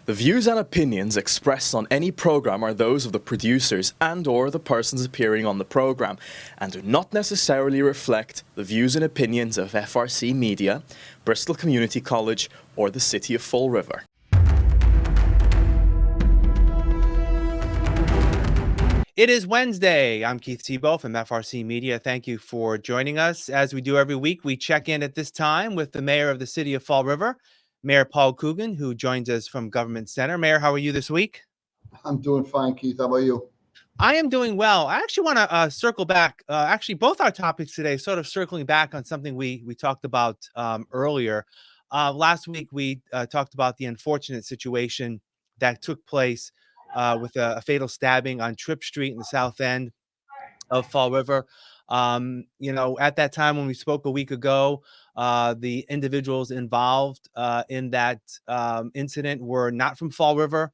The views and opinions expressed on any program are those of the producers and/or the persons appearing on the program and do not necessarily reflect the views and opinions of FRC Media, Bristol Community College, or the City of Fall River. It is Wednesday. I'm Keith Tebow from FRC Media. Thank you for joining us. As we do every week, we check in at this time with the mayor of the City of Fall River, Mayor Paul Coogan, who joins us from Government Center. Mayor, how are you this week? I'm doing fine, Keith. How about you? I am doing well. I actually want to circle back. Actually, both our topics today, sort of circling back on something we talked about earlier. Last week, we talked about the unfortunate situation that took place with a fatal stabbing on Tripp Street in the south end of Fall River. At that time when we spoke a week ago, the individuals involved in that incident were not from Fall River.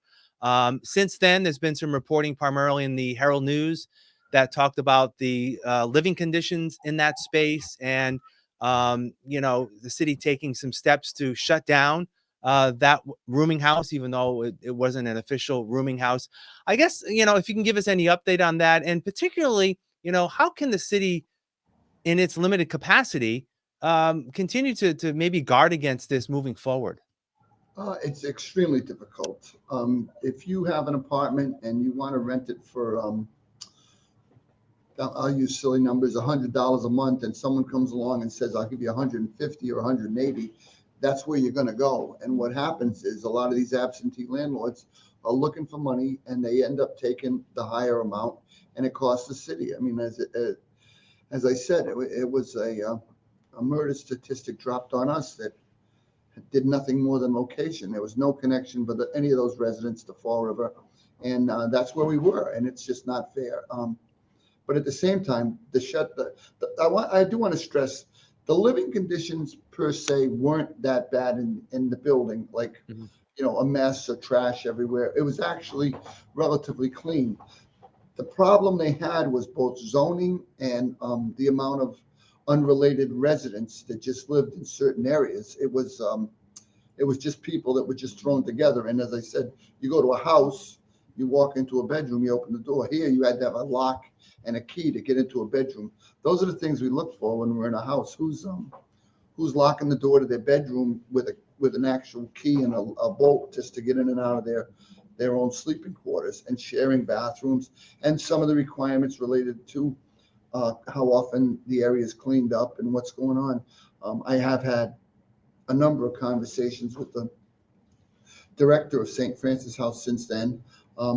Since then, there's been some reporting primarily in the Herald News that talked about the living conditions in that space and, the city taking some steps to shut down that rooming house, even though it wasn't an official rooming house. I guess, if you can give us any update on that, and particularly, how can the city in its limited capacity continue to maybe guard against this moving forward? It's extremely difficult. If you have an apartment and you want to rent it for, I'll use silly numbers, $100 a month, and someone comes along and says, I'll give you 150 or 180, that's where you're going to go. And what happens is a lot of these absentee landlords are looking for money and they end up taking the higher amount, and it costs the city. I mean, as I said, it was a murder statistic dropped on us that did nothing more than location. There was no connection with any of those residents to Fall River, and that's where we were, and it's just not fair. But at the same time, I do want to stress the living conditions per se weren't that bad in the building, like a mess or trash everywhere. It was actually relatively clean. The problem they had was both zoning and the amount of unrelated residents that just lived in certain areas. It was just people that were just thrown together. And as I said, you go to a house, you walk into a bedroom, you open the door. Here, you had to have a lock and a key to get into a bedroom. Those are the things we look for when we're in a house. Who's locking the door to their bedroom with an actual key and a bolt just to get in and out of their own sleeping quarters, and sharing bathrooms, and some of the requirements related to how often the area is cleaned up and what's going on. I have had a number of conversations with the director of St. Francis House since then.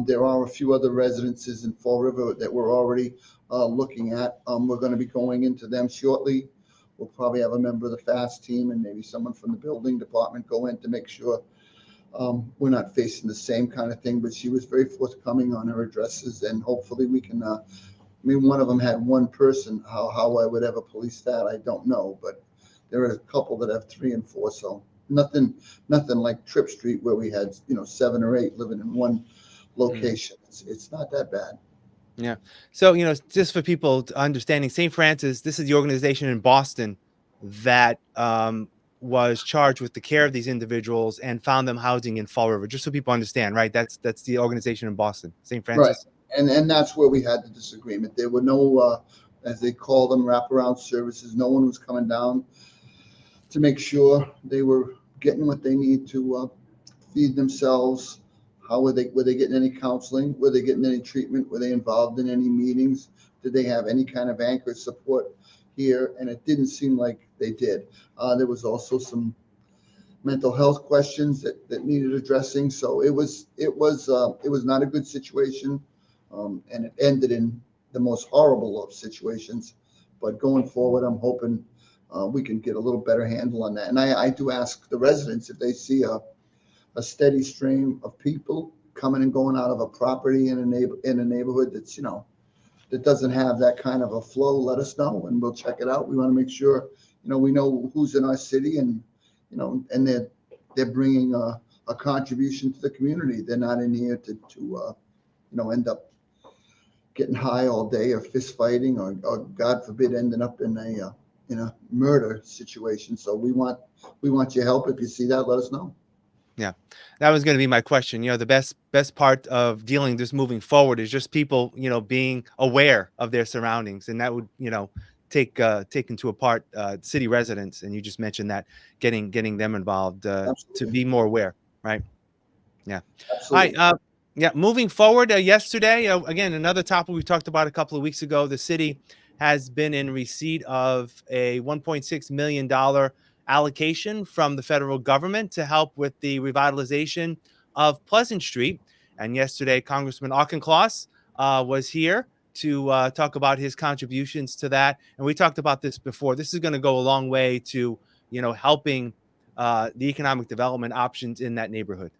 There are a few other residences in Fall River that we're already looking at. We're going to be going into them shortly. We'll probably have a member of the FAST team and maybe someone from the building department go in to make sure we're not facing the same kind of thing. But she was very forthcoming on her addresses, and hopefully we can. One of them had one person. How I would ever police that, I don't know. But there are a couple that have 3 and 4. So nothing like Tripp Street where we had 7 or 8 living in one location. It's not that bad. Yeah. So, just for people understanding, St. Francis, this is the organization in Boston that was charged with the care of these individuals and found them housing in Fall River. Just so people understand, right? That's the organization in Boston, St. Francis. Right. And that's where we had the disagreement. There were no, as they call them, wraparound services. No one was coming down to make sure they were getting what they need to feed themselves. How were they getting any counseling? Were they getting any treatment? Were they involved in any meetings? Did they have any kind of anchor support here? And it didn't seem like they did. There was also some mental health questions that needed addressing. So it was not a good situation, and it ended in the most horrible of situations. But going forward, I'm hoping we can get a little better handle on that. And I do ask the residents if they see a steady stream of people coming and going out of a property in a neighborhood that's that doesn't have that kind of a flow, let us know and we'll check it out. We want to make sure we know who's in our city, and and they're bringing a contribution to the community. They're not in here to end up getting high all day or fist fighting or God forbid ending up in a murder situation. So we want your help. If you see that, let us know. Yeah, that was going to be my question. The best part of dealing this moving forward is just people, being aware of their surroundings, and that would, take into part city residents. And you just mentioned that getting them involved to Absolutely. be more aware, right? Yeah. All right. Absolutely. Yeah. Moving forward, yesterday, again, another topic we talked about a couple of weeks ago. The city has been in receipt of a $1.6 million allocation from the federal government to help with the revitalization of Pleasant Street. And yesterday, Congressman Auchincloss was here to talk about his contributions to that. And we talked about this before. This is going to go a long way to, helping the economic development options in that neighborhood.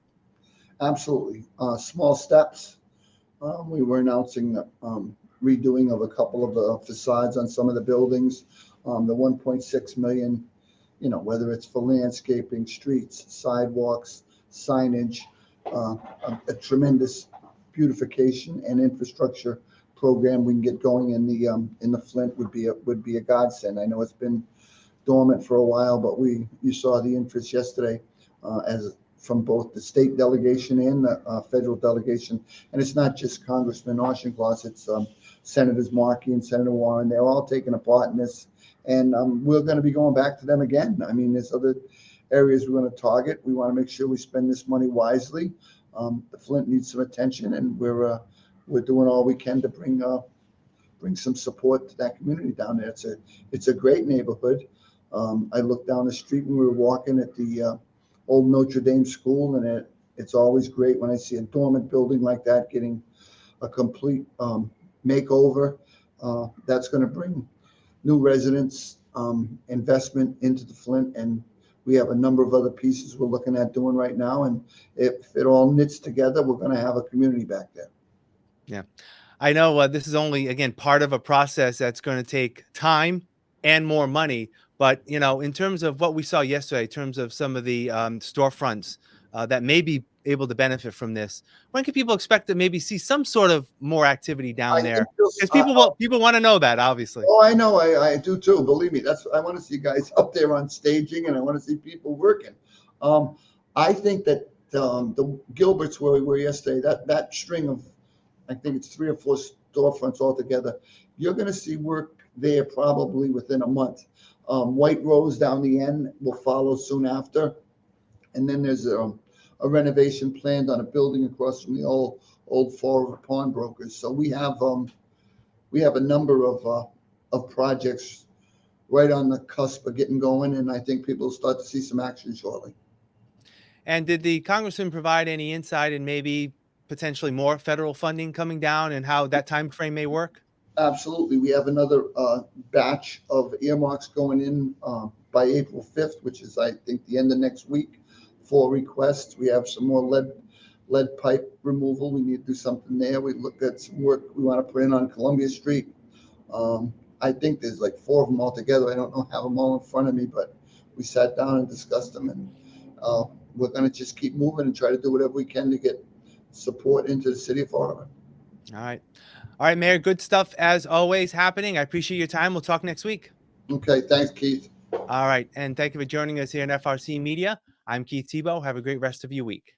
Absolutely. Small steps. We were announcing the redoing of a couple of the facades on some of the buildings. The 1.6 million, whether it's for landscaping, streets, sidewalks, signage, a tremendous beautification and infrastructure program we can get going in the Flint would be a godsend. I know it's been dormant for a while, but you saw the interest yesterday as from both the state delegation and the federal delegation. And it's not just Congressman Auchincloss, it's Senators Markey and Senator Warren. They're all taking a part in this. And we're going to be going back to them again. I mean, there's other areas we're going to target. We want to make sure we spend this money wisely. The Flint needs some attention, and we're doing all we can to bring some support to that community down there. It's a great neighborhood. I looked down the street when we were walking at the old Notre Dame school, and it's always great when I see a dormant building like that getting a complete makeover. That's going to bring new residents, investment into the Flint, and we have a number of other pieces we're looking at doing right now. And if it all knits together, we're going to have a community back there. Yeah. I know this is only, again, part of a process that's going to take time and more money. But, in terms of what we saw yesterday, in terms of some of the storefronts that may be able to benefit from this, when can people expect to maybe see some sort of more activity down there? Because people want to know that, obviously. Oh, I know. I do too. Believe me, I want to see guys up there on staging, and I want to see people working. I think that the Gilberts where we were yesterday, that string of, I think it's 3 or 4 storefronts altogether, you're going to see work there probably within a month. White Rose down the end will follow soon after. And then there's a renovation planned on a building across from the old Fall River Pawnbrokers. So we have a number of projects right on the cusp of getting going, and I think people will start to see some action shortly. And did the congressman provide any insight in maybe potentially more federal funding coming down and how that time frame may work? Absolutely. We have another batch of earmarks going in by April 5th, which is, I think, the end of next week for requests. We have some more lead pipe removal. We need to do something there. We looked at some work we want to put in on Columbia Street. I think there's like 4 of them altogether. I don't have them all in front of me, but we sat down and discussed them, and we're going to just keep moving and try to do whatever we can to get support into the city of Fall River. All right. All right, Mayor, good stuff as always happening. I appreciate your time. We'll talk next week. Okay, thanks, Keith. All right. And thank you for joining us here in FRC Media. I'm Keith Tebow. Have a great rest of your week.